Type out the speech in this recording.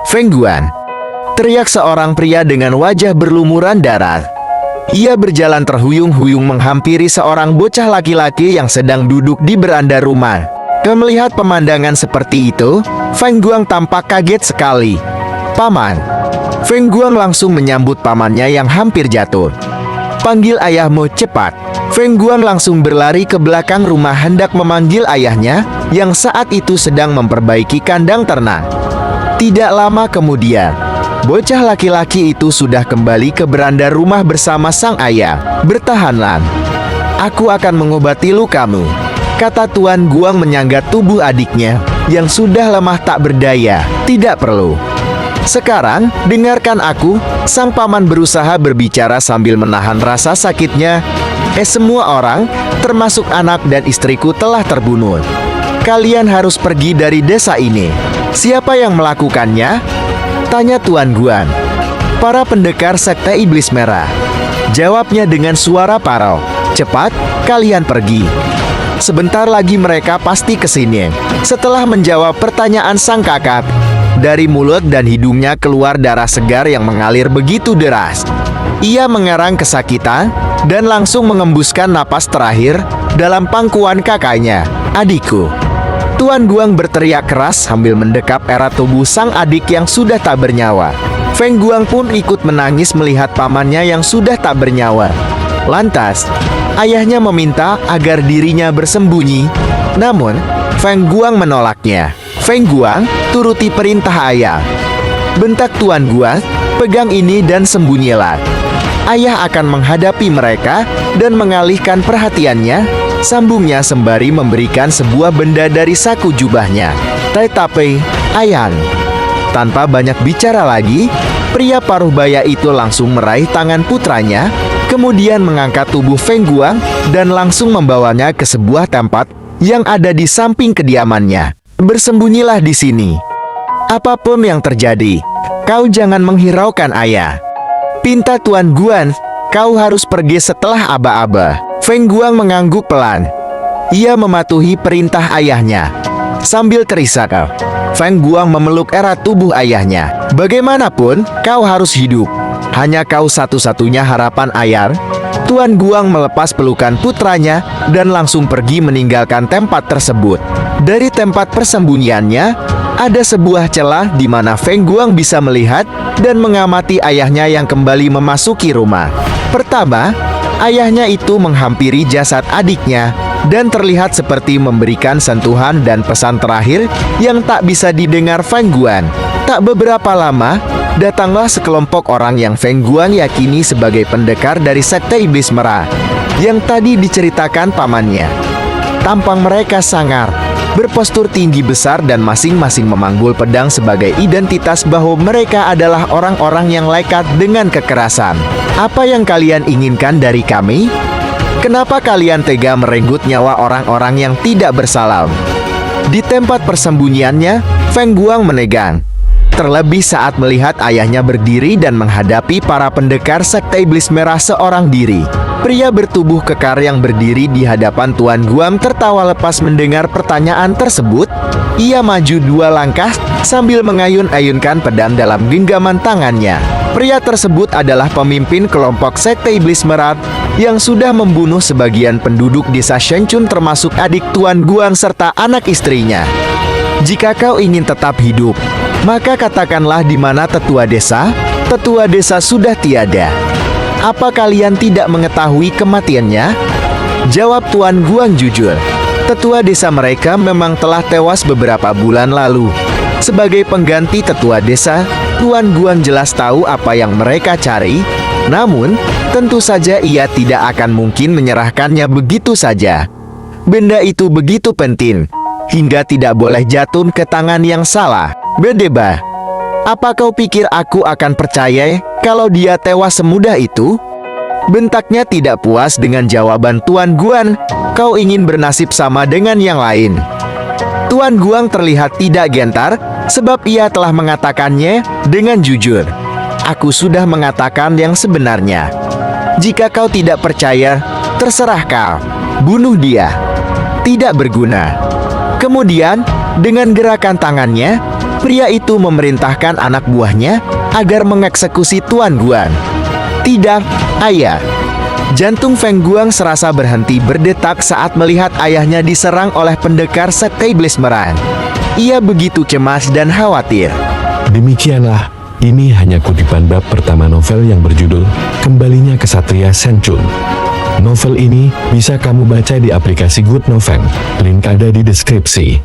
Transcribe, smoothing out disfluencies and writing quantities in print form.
Feng Guan! Teriak seorang pria dengan wajah berlumuran darah. Ia berjalan terhuyung-huyung menghampiri seorang bocah laki-laki yang sedang duduk di beranda rumah. Melihat pemandangan seperti itu, Feng Guang tampak kaget sekali. "Paman!" Feng Guang langsung menyambut pamannya yang hampir jatuh. "Panggil ayahmu cepat!" Feng Guang langsung berlari ke belakang rumah hendak memanggil ayahnya yang saat itu sedang memperbaiki kandang ternak. Tidak lama kemudian, bocah laki-laki itu sudah kembali ke beranda rumah bersama sang ayah. "Bertahanlah, aku akan mengobati lukamu," kata Tuan Guang menyangga tubuh adiknya yang sudah lemah tak berdaya. "Tidak perlu. Sekarang, dengarkan aku," sang paman berusaha berbicara sambil menahan rasa sakitnya. Semua orang, termasuk anak dan istriku telah terbunuh. Kalian harus pergi dari desa ini." "Siapa yang melakukannya?" tanya Tuan Guan. "Para pendekar sekte iblis merah," jawabnya dengan suara parau. "Cepat, kalian pergi. Sebentar lagi mereka pasti kesini." Setelah menjawab pertanyaan sang kakak, dari mulut dan hidungnya keluar darah segar yang mengalir begitu deras. Ia mengerang kesakitan dan langsung mengembuskan napas terakhir dalam pangkuan kakaknya. "Adikku!" Tuan Guang berteriak keras sambil mendekap erat tubuh sang adik yang sudah tak bernyawa. Feng Guang pun ikut menangis melihat pamannya yang sudah tak bernyawa. Lantas, ayahnya meminta agar dirinya bersembunyi, namun Feng Guang menolaknya. "Feng Guang, turuti perintah ayah," bentak Tuan Guang. "Pegang ini dan sembunyilah. Ayah akan menghadapi mereka dan mengalihkan perhatiannya," sambungnya sembari memberikan sebuah benda dari saku jubahnya. "Tetapi, ayah." Tanpa banyak bicara lagi, pria paruh baya itu langsung meraih tangan putranya, kemudian mengangkat tubuh Feng Guang dan langsung membawanya ke sebuah tempat yang ada di samping kediamannya. "Bersembunyilah di sini. Apapun yang terjadi, kau jangan menghiraukan ayah," pinta Tuan Guan. "Kau harus pergi setelah aba-aba." Feng Guang mengangguk pelan. Ia mematuhi perintah ayahnya. Sambil terisak, Feng Guang memeluk erat tubuh ayahnya. "Bagaimanapun, kau harus hidup. Hanya kau satu-satunya harapan ayah." Tuan Guang melepas pelukan putranya dan langsung pergi meninggalkan tempat tersebut. Dari tempat persembunyiannya, ada sebuah celah di mana Feng Guang bisa melihat dan mengamati ayahnya yang kembali memasuki rumah. Pertama, ayahnya itu menghampiri jasad adiknya dan terlihat seperti memberikan sentuhan dan pesan terakhir yang tak bisa didengar Feng Guang. Tak beberapa lama, datanglah sekelompok orang yang Feng Guang yakini sebagai pendekar dari sekte iblis merah yang tadi diceritakan pamannya. Tampang mereka sangar, berpostur tinggi besar dan masing-masing memanggul pedang sebagai identitas bahwa mereka adalah orang-orang yang lekat dengan kekerasan. "Apa yang kalian inginkan dari kami? Kenapa kalian tega merenggut nyawa orang-orang yang tidak bersalah?" Di tempat persembunyiannya, Feng Guang menegang. Terlebih saat melihat ayahnya berdiri dan menghadapi para pendekar sekte iblis merah seorang diri. Pria bertubuh kekar yang berdiri di hadapan Tuan Guang tertawa lepas mendengar pertanyaan tersebut. Ia maju 2 langkah sambil mengayun-ayunkan pedang dalam genggaman tangannya. Pria tersebut adalah pemimpin kelompok sekte iblis merah yang sudah membunuh sebagian penduduk desa Shencun termasuk adik Tuan Guang serta anak istrinya. "Jika kau ingin tetap hidup, maka katakanlah di mana tetua desa." "Tetua desa sudah tiada. Apa kalian tidak mengetahui kematiannya?" jawab Tuan Guang jujur. "Tetua desa mereka memang telah tewas beberapa bulan lalu. Sebagai pengganti tetua desa, Tuan Guang jelas tahu apa yang mereka cari. Namun, tentu saja ia tidak akan mungkin menyerahkannya begitu saja. Benda itu begitu penting, hingga tidak boleh jatuh ke tangan yang salah." "Bedebah, apa kau pikir aku akan percaya kalau dia tewas semudah itu?" bentaknya tidak puas dengan jawaban Tuan Guang. "Kau ingin bernasib sama dengan yang lain?" Tuan Guang terlihat tidak gentar sebab ia telah mengatakannya dengan jujur. "Aku sudah mengatakan yang sebenarnya. Jika kau tidak percaya, terserah kau. Bunuh dia. Tidak berguna." Kemudian, dengan gerakan tangannya, Pria itu memerintahkan anak buahnya agar mengeksekusi Tuan Guang. Tidak, ayah. Jantung Feng Guang serasa berhenti berdetak saat melihat ayahnya diserang oleh pendekar sekte iblis merah. Ia begitu cemas dan khawatir. Demikianlah, ini hanya kutipan bab pertama novel yang berjudul Kembalinya Kesatria Senchun. Novel ini bisa kamu baca di aplikasi Good Novel. Link ada di deskripsi.